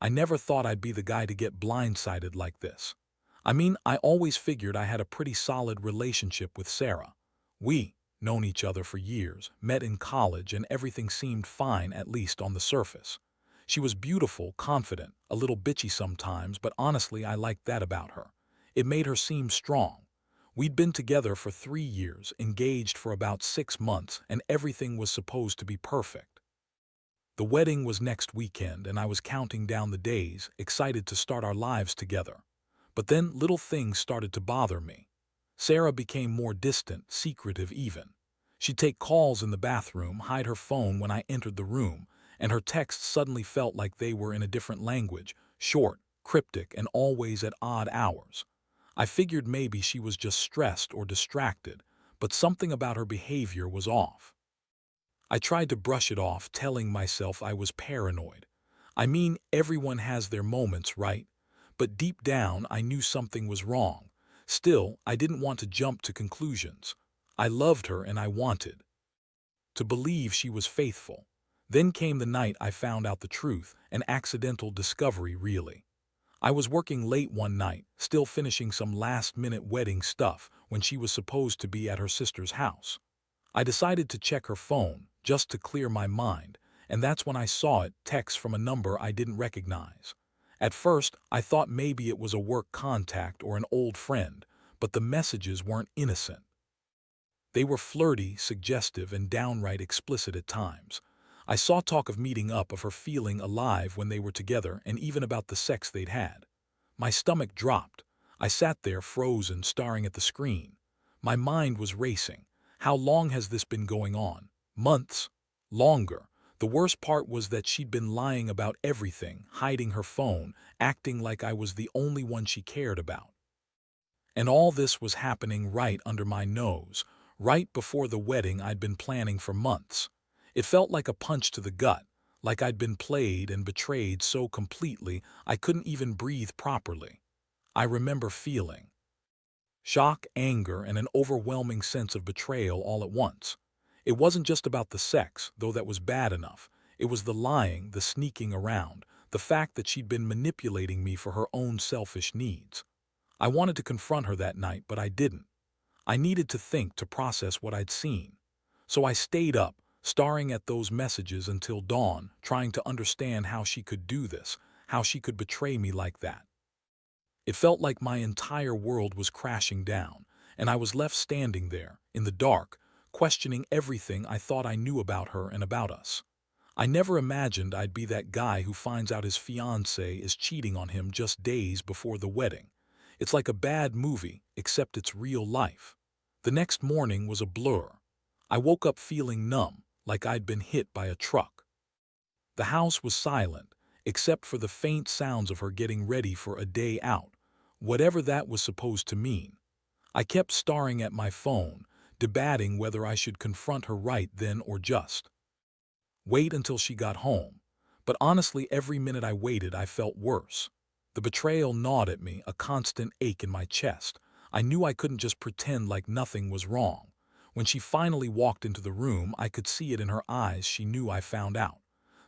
I never thought I'd be the guy to get blindsided like this. I mean, I always figured I had a pretty solid relationship with Sarah. We, known each other for years, met in college, and everything seemed fine, at least on the surface. She was beautiful, confident, a little bitchy sometimes, but honestly I liked that about her. It made her seem strong. We'd been together for 3 years, engaged for about 6 months, and everything was supposed to be perfect. The wedding was next weekend, and I was counting down the days, excited to start our lives together. But then little things started to bother me. Sarah became more distant, secretive even. She'd take calls in the bathroom, hide her phone when I entered the room, and her texts suddenly felt like they were in a different language, short, cryptic, and always at odd hours. I figured maybe she was just stressed or distracted, but something about her behavior was off. I tried to brush it off, telling myself I was paranoid. I mean, everyone has their moments, right? But deep down, I knew something was wrong. Still, I didn't want to jump to conclusions. I loved her and I wanted to believe she was faithful. Then came the night I found out the truth, an accidental discovery really. I was working late one night, still finishing some last-minute wedding stuff when she was supposed to be at her sister's house. I decided to check her phone, just to clear my mind, and that's when I saw it, text from a number I didn't recognize. At first, I thought maybe it was a work contact or an old friend, but the messages weren't innocent. They were flirty, suggestive, and downright explicit at times. I saw talk of meeting up, of her feeling alive when they were together, and even about the sex they'd had. My stomach dropped. I sat there frozen, staring at the screen. My mind was racing. How long has this been going on? Months? Longer. The worst part was that she'd been lying about everything, hiding her phone, acting like I was the only one she cared about. And all this was happening right under my nose, right before the wedding I'd been planning for months. It felt like a punch to the gut, like I'd been played and betrayed so completely I couldn't even breathe properly. I remember feeling shock, anger, and an overwhelming sense of betrayal all at once. It wasn't just about the sex, though that was bad enough. It was the lying, the sneaking around, the fact that she'd been manipulating me for her own selfish needs. I wanted to confront her that night, but I didn't. I needed to think, to process what I'd seen. So I stayed up, staring at those messages until dawn, trying to understand how she could do this, how she could betray me like that. It felt like my entire world was crashing down, and I was left standing there, in the dark, questioning everything I thought I knew about her and about us. I never imagined I'd be that guy who finds out his fiancée is cheating on him just days before the wedding. It's like a bad movie, except it's real life. The next morning was a blur. I woke up feeling numb, like I'd been hit by a truck. The house was silent, except for the faint sounds of her getting ready for a day out, whatever that was supposed to mean. I kept staring at my phone, debating whether I should confront her right then or just wait until she got home. But honestly, every minute I waited, I felt worse. The betrayal gnawed at me, a constant ache in my chest. I knew I couldn't just pretend like nothing was wrong. When she finally walked into the room, I could see it in her eyes. She knew I found out.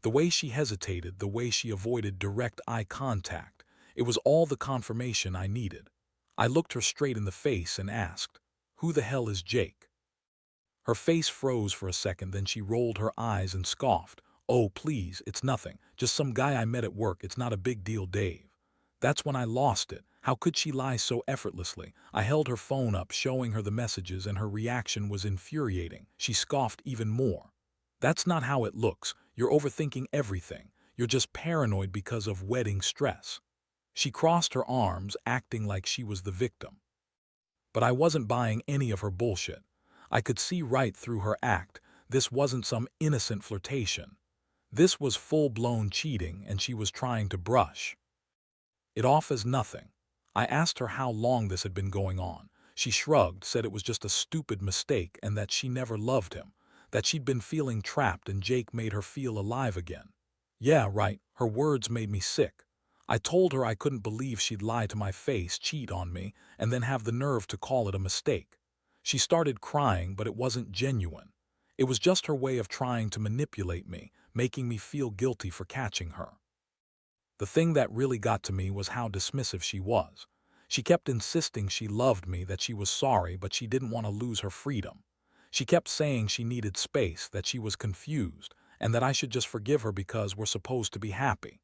The way she hesitated, the way she avoided direct eye contact, it was all the confirmation I needed. I looked her straight in the face and asked, "Who the hell is Jake?" Her face froze for a second, then she rolled her eyes and scoffed. "Oh, please, it's nothing. Just some guy I met at work. It's not a big deal, Dave." That's when I lost it. How could she lie so effortlessly? I held her phone up, showing her the messages, and her reaction was infuriating. She scoffed even more. "That's not how it looks. You're overthinking everything. You're just paranoid because of wedding stress." She crossed her arms, acting like she was the victim. But I wasn't buying any of her bullshit. I could see right through her act. This wasn't some innocent flirtation. This was full-blown cheating, and she was trying to brush it off as nothing. I asked her how long this had been going on. She shrugged, said it was just a stupid mistake and that she never loved him, that she'd been feeling trapped and Jake made her feel alive again. Yeah, right, her words made me sick. I told her I couldn't believe she'd lie to my face, cheat on me, and then have the nerve to call it a mistake. She started crying, but it wasn't genuine. It was just her way of trying to manipulate me, making me feel guilty for catching her. The thing that really got to me was how dismissive she was. She kept insisting she loved me, that she was sorry, but she didn't want to lose her freedom. She kept saying she needed space, that she was confused, and that I should just forgive her because we're supposed to be happy.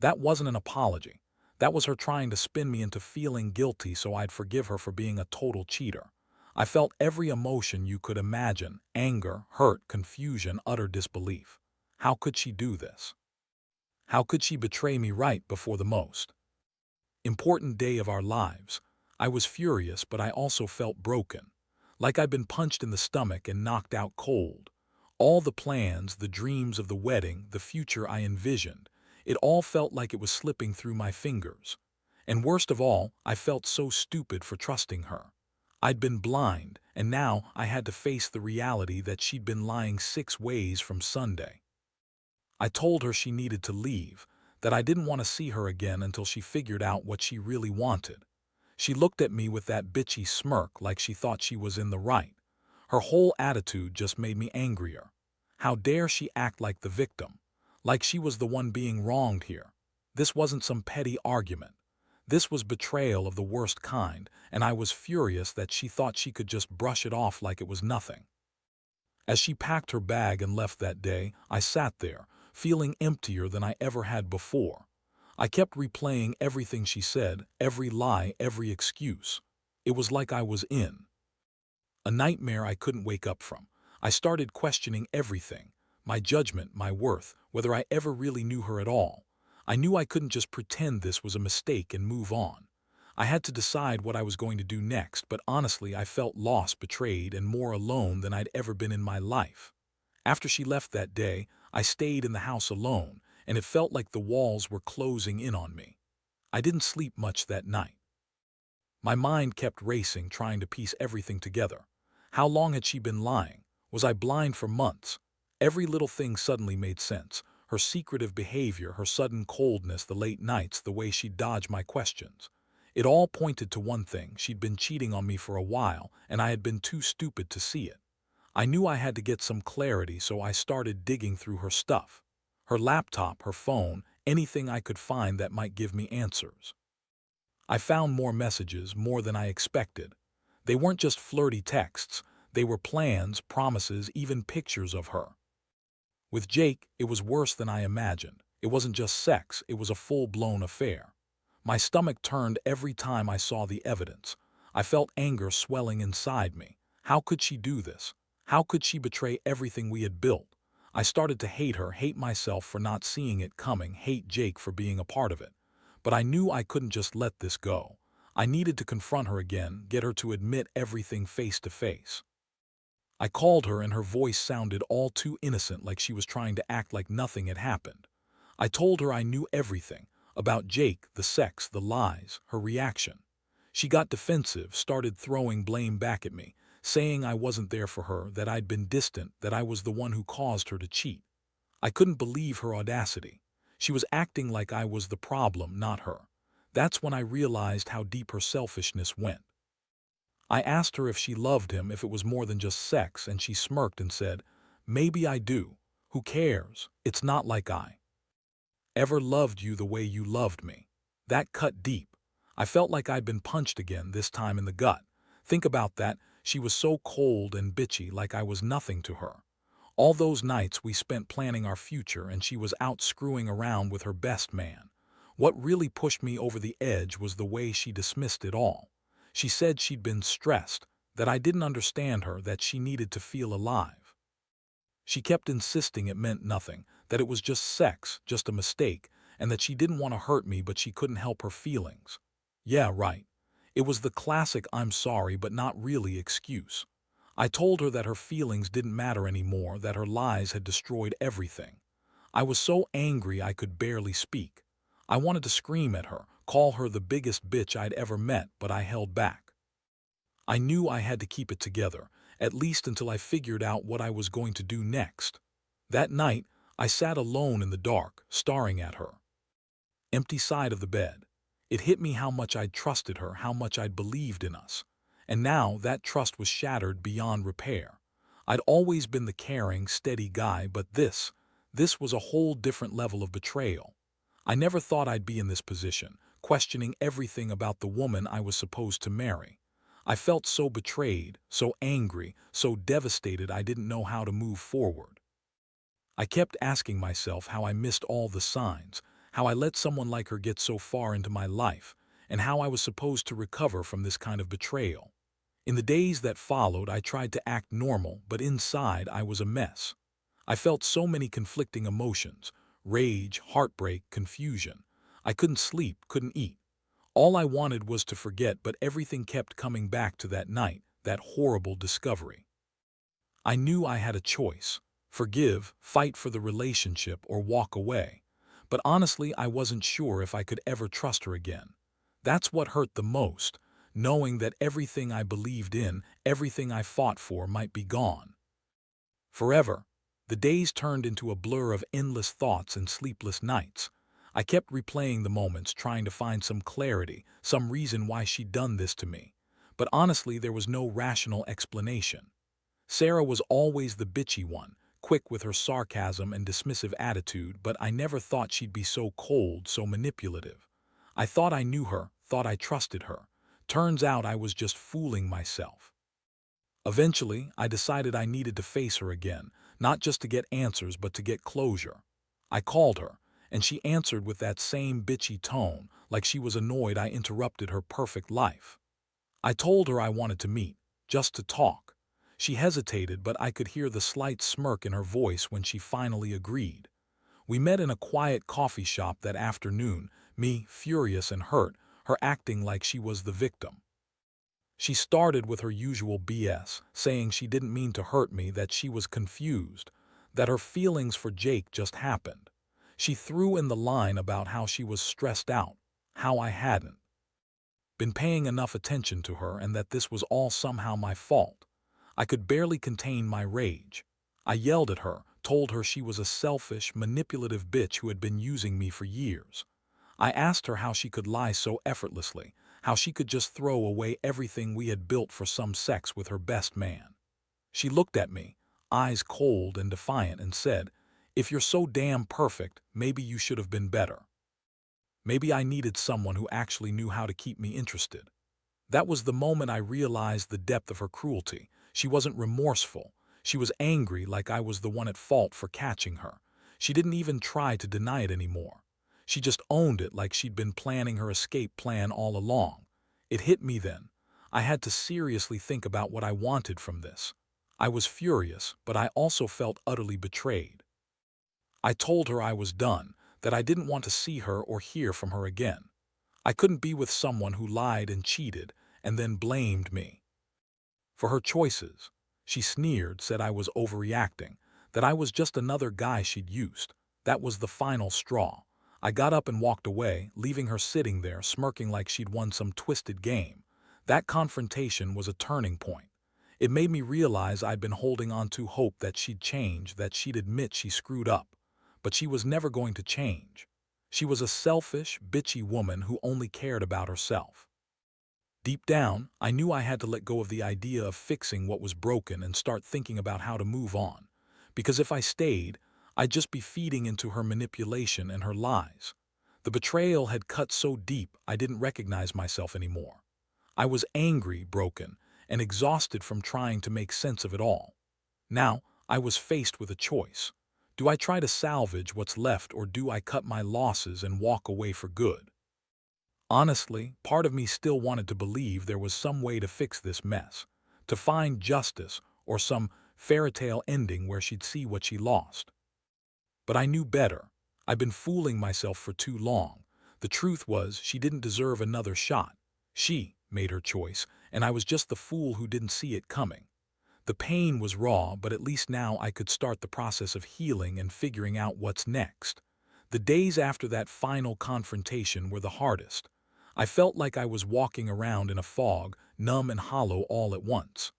That wasn't an apology. That was her trying to spin me into feeling guilty so I'd forgive her for being a total cheater. I felt every emotion you could imagine: anger, hurt, confusion, utter disbelief. How could she do this? How could she betray me right before the most important day of our lives? I was furious, but I also felt broken, like I'd been punched in the stomach and knocked out cold. All the plans, the dreams of the wedding, the future I envisioned, it all felt like it was slipping through my fingers. And worst of all, I felt so stupid for trusting her. I'd been blind, and now I had to face the reality that she'd been lying 6 ways from Sunday. I told her she needed to leave, that I didn't want to see her again until she figured out what she really wanted. She looked at me with that bitchy smirk, like she thought she was in the right. Her whole attitude just made me angrier. How dare she act like the victim, like she was the one being wronged here. This wasn't some petty argument. This was betrayal of the worst kind, and I was furious that she thought she could just brush it off like it was nothing. As she packed her bag and left that day, I sat there, feeling emptier than I ever had before. I kept replaying everything she said, every lie, every excuse. It was like I was in a nightmare I couldn't wake up from. I started questioning everything: my judgment, my worth, whether I ever really knew her at all. I knew I couldn't just pretend this was a mistake and move on. I had to decide what I was going to do next, but honestly, I felt lost, betrayed, and more alone than I'd ever been in my life. After she left that day, I stayed in the house alone, and it felt like the walls were closing in on me. I didn't sleep much that night. My mind kept racing, trying to piece everything together. How long had she been lying? Was I blind for months? Every little thing suddenly made sense. Her secretive behavior, her sudden coldness, the late nights, the way she dodged my questions. It all pointed to one thing: she'd been cheating on me for a while, and I had been too stupid to see it. I knew I had to get some clarity, so I started digging through her stuff. Her laptop, her phone, anything I could find that might give me answers. I found more messages, more than I expected. They weren't just flirty texts. They were plans, promises, even pictures of her. With Jake, it was worse than I imagined. It wasn't just sex, it was a full-blown affair. My stomach turned every time I saw the evidence. I felt anger swelling inside me. How could she do this? How could she betray everything we had built? I started to hate her, hate myself for not seeing it coming, hate Jake for being a part of it. But I knew I couldn't just let this go. I needed to confront her again, get her to admit everything face to face. I called her, and her voice sounded all too innocent, like she was trying to act like nothing had happened. I told her I knew everything about Jake, the sex, the lies. Her reaction: she got defensive, started throwing blame back at me, saying I wasn't there for her, that I'd been distant, that I was the one who caused her to cheat. I couldn't believe her audacity. She was acting like I was the problem, not her. That's when I realized how deep her selfishness went. I asked her if she loved him, if it was more than just sex, and she smirked and said, "Maybe I do. Who cares? It's not like I ever loved you the way you loved me." That cut deep. I felt like I'd been punched again, this time in the gut. Think about that. She was so cold and bitchy, like I was nothing to her. All those nights we spent planning our future, and she was out screwing around with her best man. What really pushed me over the edge was the way she dismissed it all. She said she'd been stressed, that I didn't understand her, that she needed to feel alive. She kept insisting it meant nothing, that it was just sex, just a mistake, and that she didn't want to hurt me, but she couldn't help her feelings. Yeah, right. It was the classic "I'm sorry, but not really" excuse. I told her that her feelings didn't matter anymore, that her lies had destroyed everything. I was so angry I could barely speak. I wanted to scream at her, call her the biggest bitch I'd ever met, but I held back. I knew I had to keep it together, at least until I figured out what I was going to do next. That night, I sat alone in the dark, staring at her empty side of the bed. It hit me how much I'd trusted her, how much I'd believed in us. And now that trust was shattered beyond repair. I'd always been the caring, steady guy, but this was a whole different level of betrayal. I never thought I'd be in this position, questioning everything about the woman I was supposed to marry. I felt so betrayed, so angry, so devastated I didn't know how to move forward. I kept asking myself how I missed all the signs, how I let someone like her get so far into my life, and how I was supposed to recover from this kind of betrayal. In the days that followed, I tried to act normal, but inside I was a mess. I felt so many conflicting emotions: rage, heartbreak, confusion. I couldn't sleep, couldn't eat. All I wanted was to forget, but everything kept coming back to that night, that horrible discovery. I knew I had a choice: forgive, fight for the relationship, or walk away. But honestly, I wasn't sure if I could ever trust her again. That's what hurt the most, knowing that everything I believed in, everything I fought for, might be gone. Forever. The days turned into a blur of endless thoughts and sleepless nights. I kept replaying the moments, trying to find some clarity, some reason why she'd done this to me. But honestly, there was no rational explanation. Sarah was always the bitchy one, quick with her sarcasm and dismissive attitude, but I never thought she'd be so cold, so manipulative. I thought I knew her, thought I trusted her. Turns out I was just fooling myself. Eventually, I decided I needed to face her again, not just to get answers, but to get closure. I called her, and she answered with that same bitchy tone, like she was annoyed I interrupted her perfect life. I told her I wanted to meet, just to talk. She hesitated, but I could hear the slight smirk in her voice when she finally agreed. We met in a quiet coffee shop that afternoon, me furious and hurt, her acting like she was the victim. She started with her usual BS, saying she didn't mean to hurt me, that she was confused, that her feelings for Jake just happened. She threw in the line about how she was stressed out, how I hadn't been paying enough attention to her, and that this was all somehow my fault. I could barely contain my rage. I yelled at her, told her she was a selfish, manipulative bitch who had been using me for years. I asked her how she could lie so effortlessly, how she could just throw away everything we had built for some sex with her best man. She looked at me, eyes cold and defiant, and said, "If you're so damn perfect, maybe you should have been better. Maybe I needed someone who actually knew how to keep me interested." That was the moment I realized the depth of her cruelty. She wasn't remorseful. She was angry, like I was the one at fault for catching her. She didn't even try to deny it anymore. She just owned it, like she'd been planning her escape plan all along. It hit me then. I had to seriously think about what I wanted from this. I was furious, but I also felt utterly betrayed. I told her I was done, that I didn't want to see her or hear from her again. I couldn't be with someone who lied and cheated and then blamed me for her choices. She sneered, said I was overreacting, that I was just another guy she'd used. That was the final straw. I got up and walked away, leaving her sitting there smirking like she'd won some twisted game. That confrontation was a turning point. It made me realize I'd been holding on to hope that she'd change, that she'd admit she screwed up. But she was never going to change. She was a selfish, bitchy woman who only cared about herself. Deep down, I knew I had to let go of the idea of fixing what was broken and start thinking about how to move on. Because if I stayed, I'd just be feeding into her manipulation and her lies. The betrayal had cut so deep I didn't recognize myself anymore. I was angry, broken, and exhausted from trying to make sense of it all. Now, I was faced with a choice. Do I try to salvage what's left, or do I cut my losses and walk away for good? Honestly, part of me still wanted to believe there was some way to fix this mess, to find justice or some fairy tale ending where she'd see what she lost. But I knew better. I'd been fooling myself for too long. The truth was, she didn't deserve another shot. She made her choice, and I was just the fool who didn't see it coming. The pain was raw, but at least now I could start the process of healing and figuring out what's next. The days after that final confrontation were the hardest. I felt like I was walking around in a fog, numb and hollow all at once.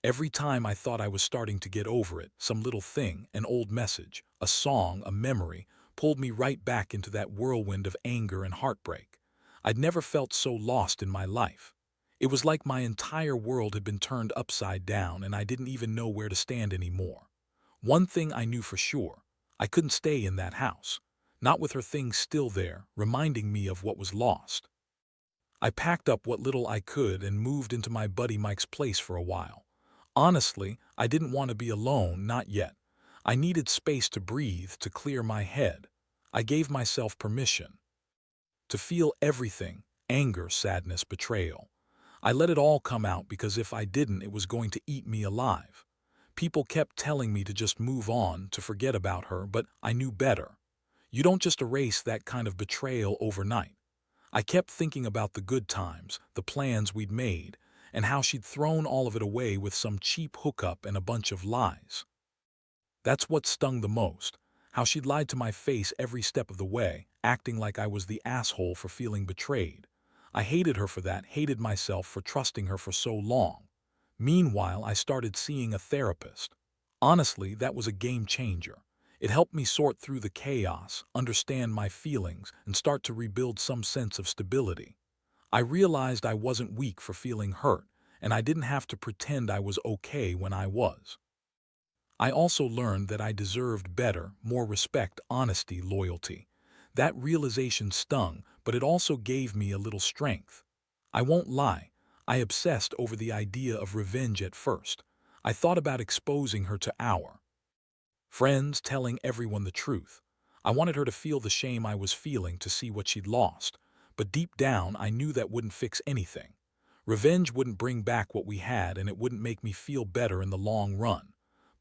Every time I thought I was starting to get over it, some little thing, an old message, a song, a memory, pulled me right back into that whirlwind of anger and heartbreak. I'd never felt so lost in my life. It was like my entire world had been turned upside down and I didn't even know where to stand anymore. One thing I knew for sure: I couldn't stay in that house. not with her things still there, reminding me of what was lost. I packed up what little I could and moved into my buddy Mike's place for a while. Honestly, I didn't want to be alone, not yet. I needed space to breathe, to clear my head. I gave myself permission to feel everything: anger, sadness, betrayal. I let it all come out because if I didn't, it was going to eat me alive. People kept telling me to just move on, to forget about her, but I knew better. You don't just erase that kind of betrayal overnight. I kept thinking about the good times, the plans we'd made, and how she'd thrown all of it away with some cheap hookup and a bunch of lies. That's what stung the most, how she'd lied to my face every step of the way, acting like I was the asshole for feeling betrayed. I hated her for that, hated myself for trusting her for so long. Meanwhile, I started seeing a therapist. Honestly, that was a game changer. It helped me sort through the chaos, understand my feelings, and start to rebuild some sense of stability. I realized I wasn't weak for feeling hurt, and I didn't have to pretend I was okay when I was. I also learned that I deserved better, more respect, honesty, loyalty. That realization stung, but it also gave me a little strength. I won't lie, I obsessed over the idea of revenge at first. I thought about exposing her to our friends, telling everyone the truth. I wanted her to feel the shame I was feeling, to see what she'd lost. But deep down, I knew that wouldn't fix anything. Revenge wouldn't bring back what we had, and it wouldn't make me feel better in the long run.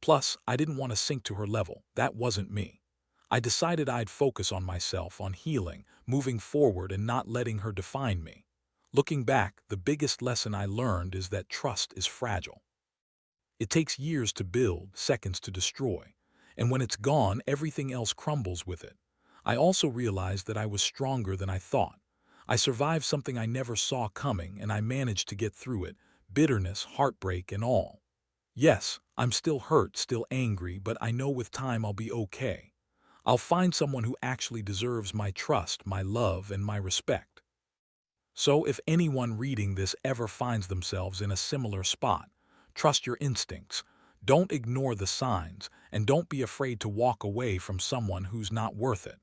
Plus, I didn't want to sink to her level. That wasn't me. I decided I'd focus on myself, on healing, moving forward, and not letting her define me. Looking back, the biggest lesson I learned is that trust is fragile. It takes years to build, seconds to destroy. And when it's gone, everything else crumbles with it. I also realized that I was stronger than I thought. I survived something I never saw coming, and I managed to get through it, bitterness, heartbreak, and all. Yes, I'm still hurt, still angry, but I know with time I'll be okay. I'll find someone who actually deserves my trust, my love, and my respect. So if anyone reading this ever finds themselves in a similar spot, trust your instincts. Don't ignore the signs, and don't be afraid to walk away from someone who's not worth it.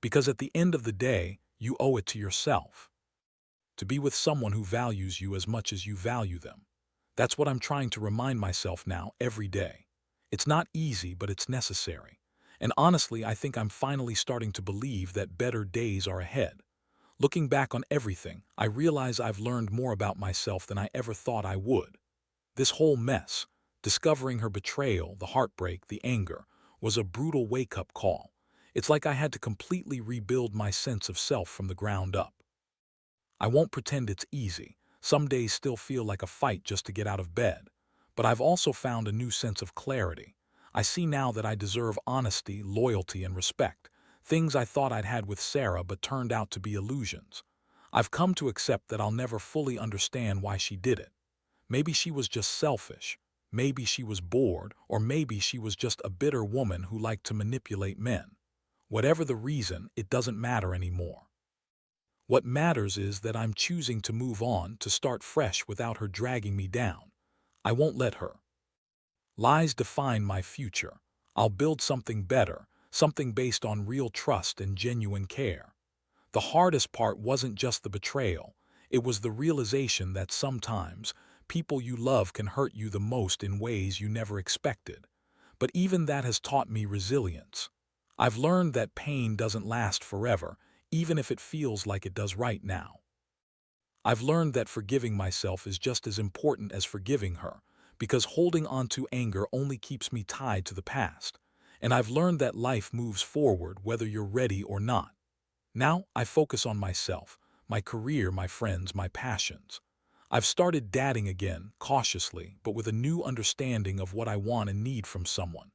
Because at the end of the day, you owe it to yourself to be with someone who values you as much as you value them. That's what I'm trying to remind myself now every day. It's not easy, but it's necessary. And honestly, I think I'm finally starting to believe that better days are ahead. Looking back on everything, I realize I've learned more about myself than I ever thought I would. This whole mess, discovering her betrayal, the heartbreak, the anger, was a brutal wake-up call. It's like I had to completely rebuild my sense of self from the ground up. I won't pretend it's easy. Some days still feel like a fight just to get out of bed. But I've also found a new sense of clarity. I see now that I deserve honesty, loyalty, and respect, things I thought I'd had with Sarah but turned out to be illusions. I've come to accept that I'll never fully understand why she did it. Maybe she was just selfish. Maybe she was bored, or maybe she was just a bitter woman who liked to manipulate men. Whatever the reason, it doesn't matter anymore. What matters is that I'm choosing to move on, to start fresh without her dragging me down. I won't let her lies define my future. I'll build something better, something based on real trust and genuine care. The hardest part wasn't just the betrayal. It was the realization that sometimes people you love can hurt you the most in ways you never expected. But even that has taught me resilience. I've learned that pain doesn't last forever, even if it feels like it does right now. I've learned that forgiving myself is just as important as forgiving her, because holding on to anger only keeps me tied to the past. And I've learned that life moves forward whether you're ready or not. Now I focus on myself, my career, my friends, my passions. I've started dating again, cautiously, but with a new understanding of what I want and need from someone.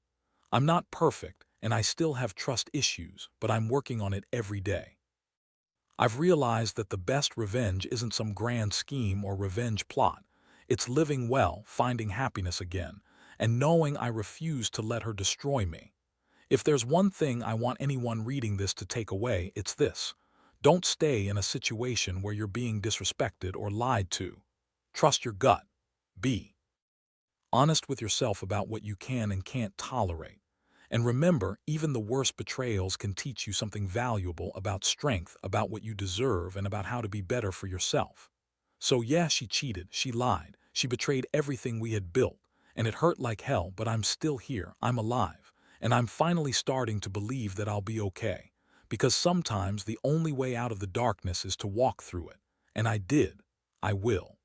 I'm not perfect, and I still have trust issues, but I'm working on it every day. I've realized that the best revenge isn't some grand scheme or revenge plot. It's living well, finding happiness again, and knowing I refuse to let her destroy me. If there's one thing I want anyone reading this to take away, it's this. Don't stay in a situation where you're being disrespected or lied to. Trust your gut. Be honest with yourself about what you can and can't tolerate. And remember, even the worst betrayals can teach you something valuable about strength, about what you deserve, and about how to be better for yourself. So yeah, she cheated, she lied, she betrayed everything we had built, and it hurt like hell, but I'm still here, I'm alive, and I'm finally starting to believe that I'll be okay. Because sometimes the only way out of the darkness is to walk through it. And I did. I will.